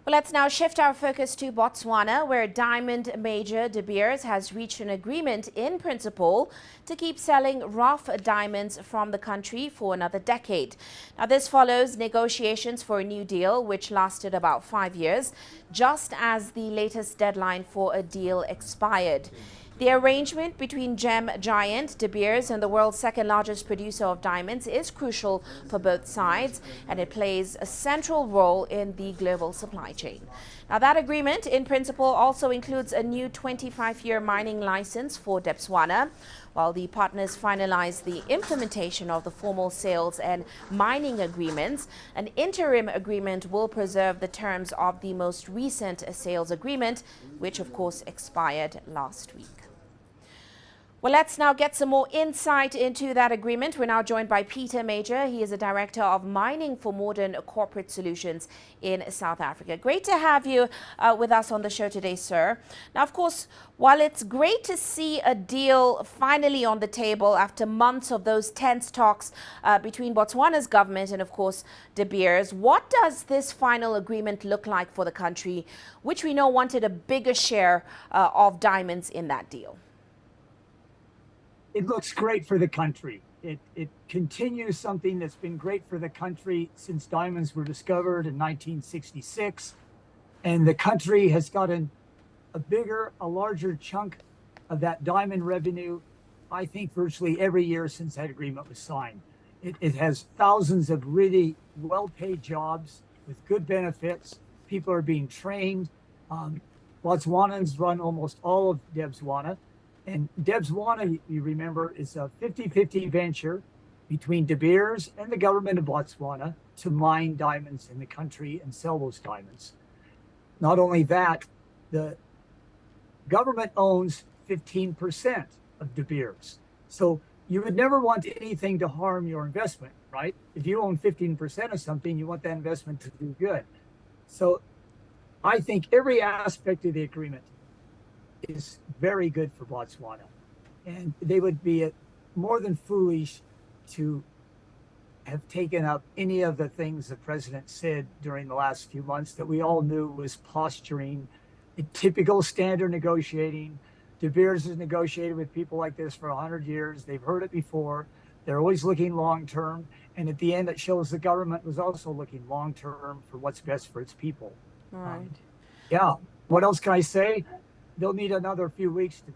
Well, let's now shift our focus to Botswana, where diamond major De Beers has reached an agreement in principle to keep selling rough diamonds from the country for another decade. Now, this follows negotiations for a new deal, which lasted about 5 years, just as the latest deadline for a deal expired. The arrangement between gem giant De Beers and the world's second largest producer of diamonds is crucial for both sides, and it plays a central role in the global supply chain. Now, that agreement in principle also includes a new 25-year mining license for Debswana. While the partners finalize the implementation of the formal sales and mining agreements, an interim agreement will preserve the terms of the most recent sales agreement, which of course expired last week. Well, let's now get some more insight into that agreement. We're now joined by Peter Major. He is a director of mining for Modern Corporate Solutions in South Africa. Great to have you with us on the show today, sir. Now, of course, while it's great to see a deal finally on the table after months of those tense talks between Botswana's government and, of course, De Beers, what does this final agreement look like for the country, which we know wanted a bigger share of diamonds in that deal? It looks great for the country. It continues something that's been great for the country since diamonds were discovered in 1966. And the country has gotten a larger chunk of that diamond revenue, I think virtually every year since that agreement was signed. It has thousands of really well-paid jobs with good benefits. People are being trained. Botswanans run almost all of Debswana. And Debswana, you remember, is a 50-50 venture between De Beers and the government of Botswana to mine diamonds in the country and sell those diamonds. Not only that, the government owns 15% of De Beers. So you would never want anything to harm your investment, right? If you own 15% of something, you want that investment to do good. So I think every aspect of the agreement is very good for Botswana. And they would be more than foolish to have taken up any of the things the president said during the last few months that we all knew was posturing, typical standard negotiating. De Beers has negotiated with people like this for 100 years. They've heard it before. They're always looking long term. And at the end, it shows the government was also looking long term for what's best for its people. Right. Yeah. What else can I say? They'll need another few weeks to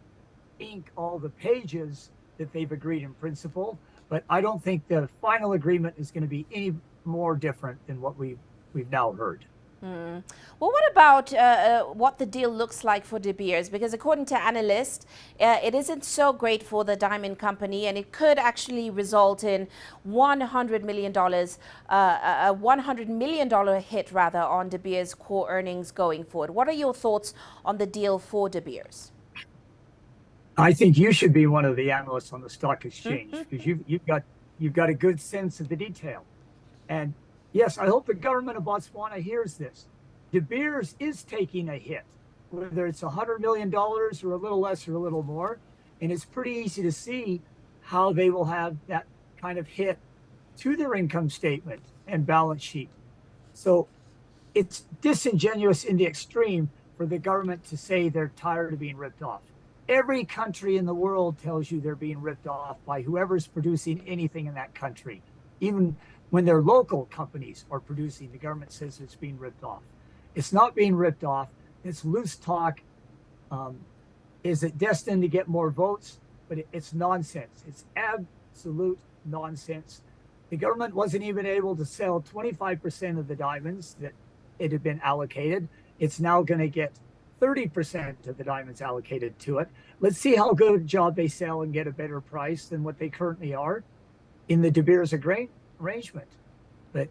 ink all the pages that they've agreed in principle, but I don't think the final agreement is going to be any more different than what we've now heard. Well, what about what the deal looks like for De Beers? Because according to analysts, it isn't so great for the diamond company, and it could actually result in $100 million, a $100 million hit rather on De Beers' core earnings going forward. What are your thoughts on the deal for De Beers? I think you should be one of the analysts on the stock exchange because you've got a good sense of the detail. And yes, I hope the government of Botswana hears this. De Beers is taking a hit, whether it's $100 million or a little less or a little more. And it's pretty easy to see how they will have that kind of hit to their income statement and balance sheet. So it's disingenuous in the extreme for the government to say they're tired of being ripped off. Every country in the world tells you they're being ripped off by whoever's producing anything in that country. Even when their local companies are producing, the government says it's being ripped off. It's not being ripped off. It's loose talk. Is it destined to get more votes? But it's nonsense. It's absolute nonsense. The government wasn't even able to sell 25% of the diamonds that it had been allocated. It's now going to get 30% of the diamonds allocated to it. Let's see how good a job they sell and get a better price than what they currently are in the De Beers arrangement. But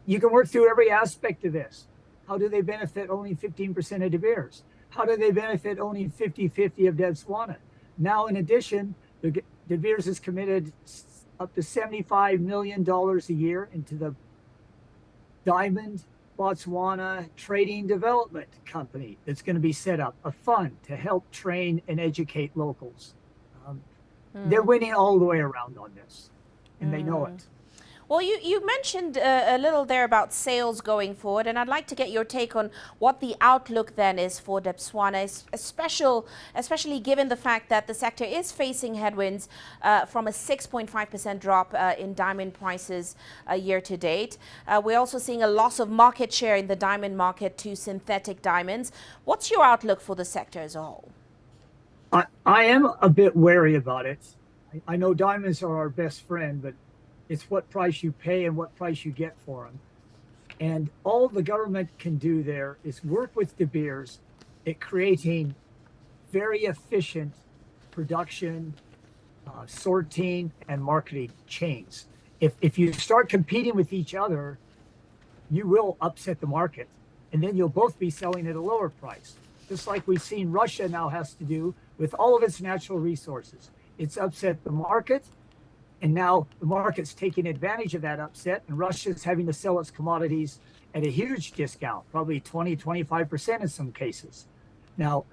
you can work through every aspect of this. How do they benefit only 15% of De Beers? How do they benefit only 50-50 of Debswana? Now, in addition, De Beers has committed up to $75 million a year into the Diamond Botswana Trading Development Company that's going to be set up, a fund to help train and educate locals. They're winning all the way around on this, and they know it. Well, you mentioned a little there about sales going forward, and I'd like to get your take on what the outlook then is for Debswana, especially given the fact that the sector is facing headwinds from a 6.5% drop in diamond prices year to date. We're also seeing a loss of market share in the diamond market to synthetic diamonds. What's your outlook for the sector as a whole? I am a bit wary about it. I know diamonds are our best friend, but it's what price you pay and what price you get for them. And all the government can do there is work with De Beers at creating very efficient production, sorting, and marketing chains. If you start competing with each other, you will upset the market, and then you'll both be selling at a lower price. Just like we've seen Russia now has to do with all of its natural resources. It's upset the market, and now the market's taking advantage of that upset, and Russia's having to sell its commodities at a huge discount, probably 20, 25% in some cases. Now,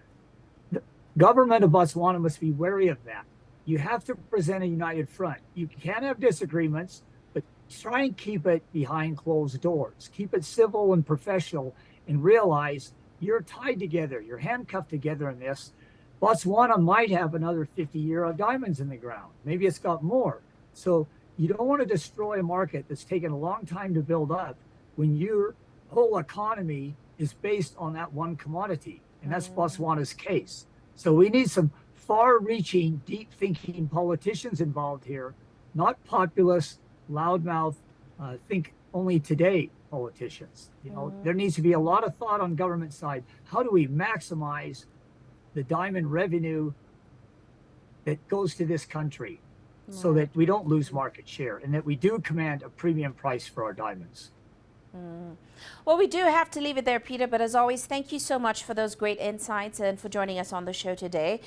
the government of Botswana must be wary of that. You have to present a united front. You can have disagreements, but try and keep it behind closed doors. Keep it civil and professional, and realize you're tied together, you're handcuffed together in this. Botswana might have another 50-year of diamonds in the ground. Maybe it's got more. So you don't want to destroy a market that's taken a long time to build up when your whole economy is based on that one commodity. And that's Botswana's case. So we need some far-reaching, deep-thinking politicians involved here, not populist, loudmouth, think only today politicians. You know, there needs to be a lot of thought on government side. How do we maximize the diamond revenue that goes to this country so that we don't lose market share and that we do command a premium price for our diamonds? Well, we do have to leave it there, Peter, but as always, thank you so much for those great insights and for joining us on the show today.